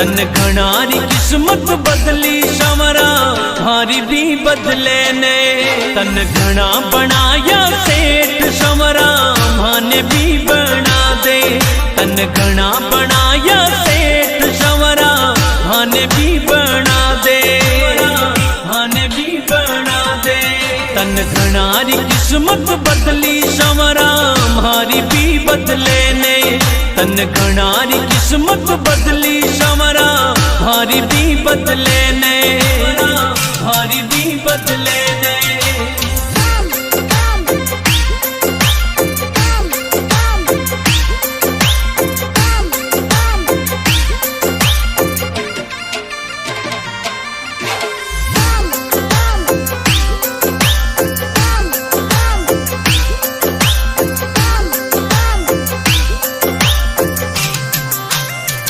तन घणारी किस्मत बदली शमरा भारी भी बदले ने। तन घना बनाया सेठ शमरा माने भी बना दे। तन घना बनाया सेठ शमरा माने भी बना दे, माने भी बना दे। तन घणारी किस्मत बदली शमरा मारी भी बदले ने। तन घणारी किस्मत बदली शमरा भारी भी बदले ने।